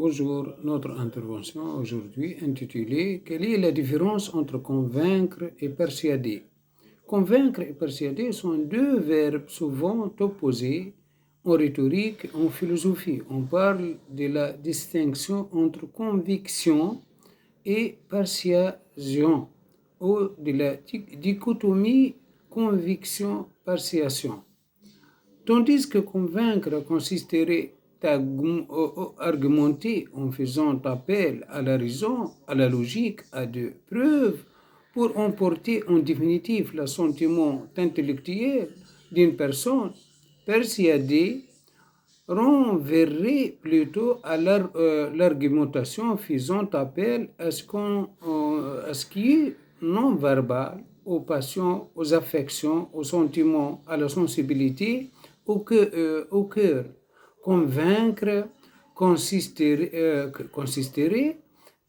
Bonjour, notre intervention aujourd'hui intitulée Quelle est la différence entre convaincre et persuader? Convaincre et persuader sont deux verbes souvent opposés en rhétorique et en philosophie. On parle de la distinction entre conviction et persuasion ou de la dichotomie conviction-persuasion. Tandis que convaincre consisterait à argumenter en faisant appel à la raison, à la logique, à des preuves, pour emporter en définitive l'assentiment intellectuel d'une personne, persuader renverrait plutôt à l'argumentation faisant appel à ce qui est non-verbal, aux passions, aux affections, aux sentiments, à la sensibilité, au cœur. Convaincre consisterait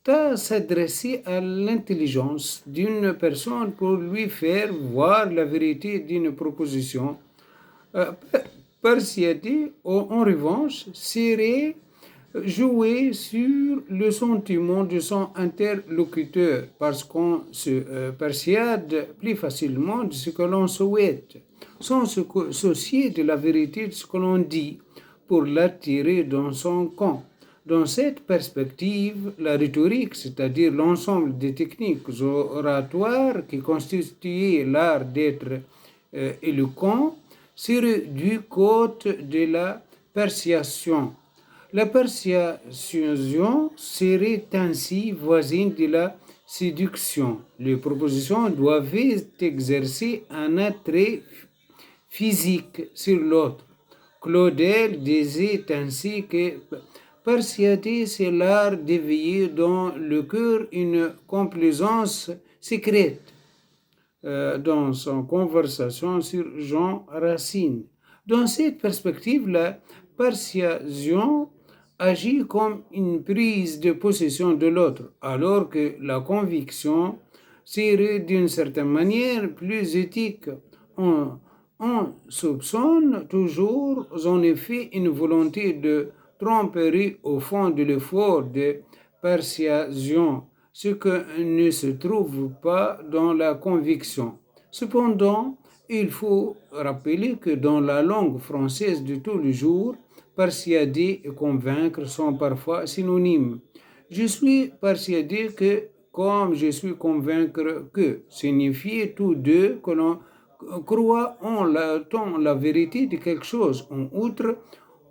à s'adresser à l'intelligence d'une personne pour lui faire voir la vérité d'une proposition. Persuader, en revanche, serait jouer sur le sentiment de son interlocuteur parce qu'on se persuade plus facilement de ce que l'on souhaite, sans se soucier de la vérité de ce que l'on dit pour l'attirer dans son camp. Dans cette perspective, la rhétorique, c'est-à-dire l'ensemble des techniques oratoires qui constituent l'art d'être éloquent, serait du côté de la persuasion. La persuasion serait ainsi voisine de la séduction. Les propositions doivent exercer un attrait physique sur l'autre. Claudel disait ainsi que persuader, c'est l'art d'éveiller dans le cœur une complaisance secrète. Dans son conversation sur Jean Racine. Dans cette perspective, la persuasion agit comme une prise de possession de l'autre, alors que la conviction serait d'une certaine manière plus éthique. On soupçonne toujours en effet une volonté de tromperie au fond de l'effort de persuasion, ce que ne se trouve pas dans la conviction. Cependant, il faut rappeler que dans la langue française de tous les jours, persuader et convaincre sont parfois synonymes. Je suis persuadé que, comme je suis convaincre que, signifient tous deux que l'on croit en la vérité de quelque chose. En outre,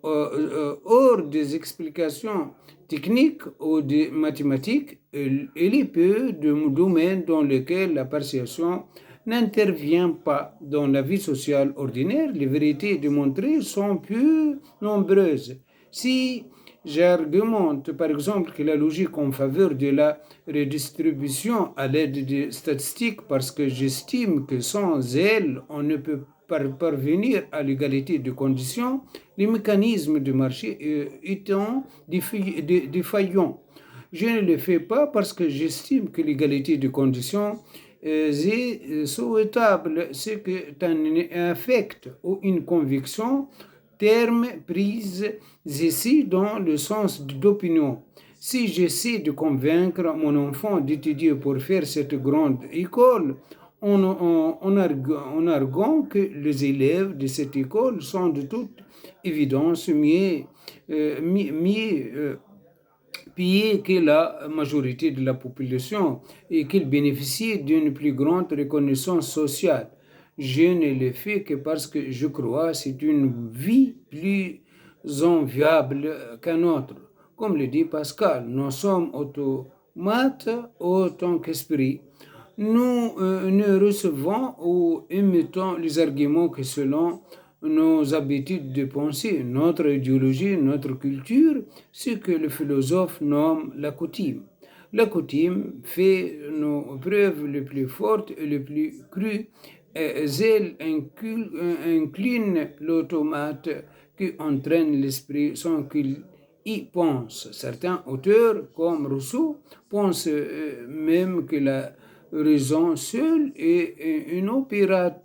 hors des explications techniques ou des mathématiques, il est peu de domaines dans lesquels la perception n'intervient pas. Dans la vie sociale ordinaire, les vérités démontrées sont plus nombreuses. Si j'argumente par exemple que la logique en faveur de la redistribution à l'aide des statistiques parce que j'estime que sans elle, on ne peut parvenir à l'égalité de conditions, les mécanismes du marché étant défaillants. Je ne le fais pas parce que j'estime que l'égalité de conditions est souhaitable, c'est un affect ou une conviction, terme prise ici dans le sens d'opinion. Si j'essaie de convaincre mon enfant d'étudier pour faire cette grande école, en arguant que les élèves de cette école sont de toute évidence mieux payés que la majorité de la population et qu'ils bénéficient d'une plus grande reconnaissance sociale. Je ne le fais que parce que je crois que c'est une vie plus enviable qu'un autre. Comme le dit Pascal, nous sommes automates autant qu'esprit. Nous ne recevons ou émettons les arguments que selon nos habitudes de pensée, notre idéologie, notre culture, ce que le philosophe nomme la coutume. La coutume fait nos preuves les plus fortes et les plus crues. Elle incline l'automate qui entraîne l'esprit sans qu'il y pense. Certains auteurs, comme Rousseau, pensent même que la raison seule est une opérante.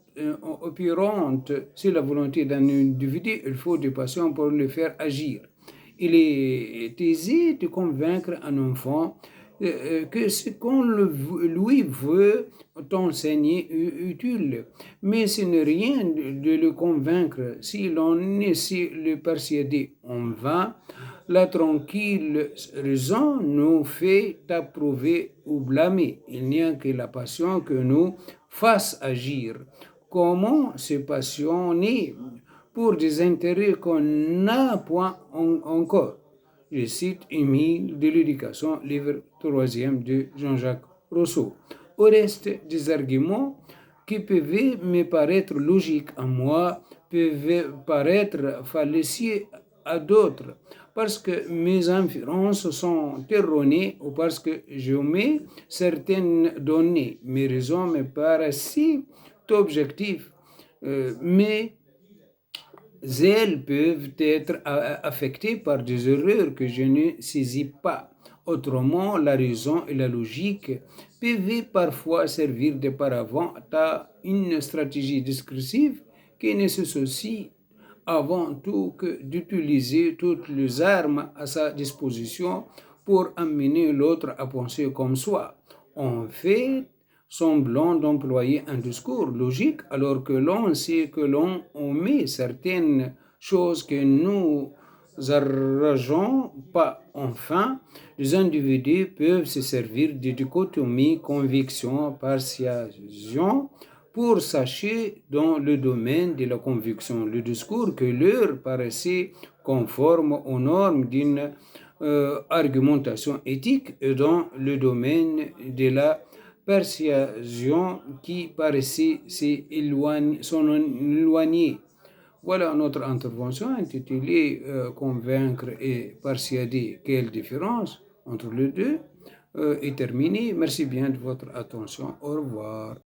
C'est la volonté d'un individu, il faut des passions pour le faire agir. Il est aisé de convaincre un enfant que ce qu'on lui veut enseigner est utile, mais ce n'est rien de le convaincre si l'on essaie de le persuader en vain. La tranquille raison nous fait approuver ou blâmer. Il n'y a que la passion que nous fasse agir. Comment se passionner pour des intérêts qu'on n'a point encore? Je cite Émile de l'éducation, livre 3e de Jean-Jacques Rousseau. Au reste, des arguments qui peuvent me paraître logiques à moi peuvent paraître fallacieux à d'autres, parce que mes inférences sont erronées ou parce que je mets certaines données. Mes raisons me paraissent objectives, mais elles peuvent être affectées par des erreurs que je ne saisis pas. Autrement, la raison et la logique peuvent parfois servir de paravent à une stratégie discursive qui nécessite avant tout que d'utiliser toutes les armes à sa disposition pour amener l'autre à penser comme soi. En fait, semblant d'employer un discours logique alors que l'on sait que l'on omet certaines choses que nous arrangeons pas. Enfin, les individus peuvent se servir de dichotomie, conviction, persuasion pour sacher dans le domaine de la conviction le discours que leur paraissait conforme aux normes d'une argumentation éthique et dans le domaine de la persuasion qui paraissait s'en éloigner. Voilà notre intervention intitulée Convaincre et persuader. Quelle différence entre les deux est terminée. Merci bien de votre attention. Au revoir.